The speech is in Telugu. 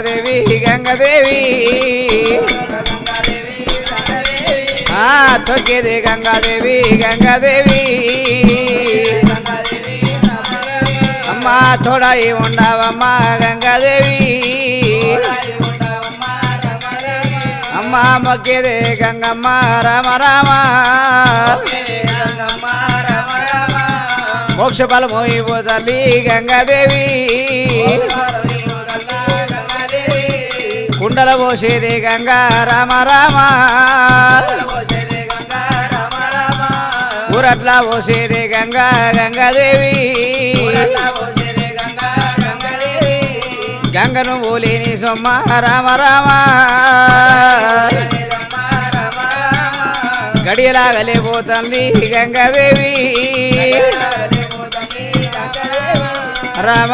గంగాదేవి గంగాదేవి తొక్కేది గంగాదేవి గంగాదేవి అమ్మా తోడాయి ఉండవమ్మా గంగాదేవి అమ్మా మొక్కేది గంగమ్మ రామ రామ మోక్ష బలము ఇవ్వు తల్లి గంగాదేవి కుండల పోసేది గంగా రామ రామ ఊరట్లా పోసేది గంగా గంగాదేవి గంగను పోలేని సొమ్మ రామ రామ గడియలాగలేపోతుంది గంగాదేవి రామ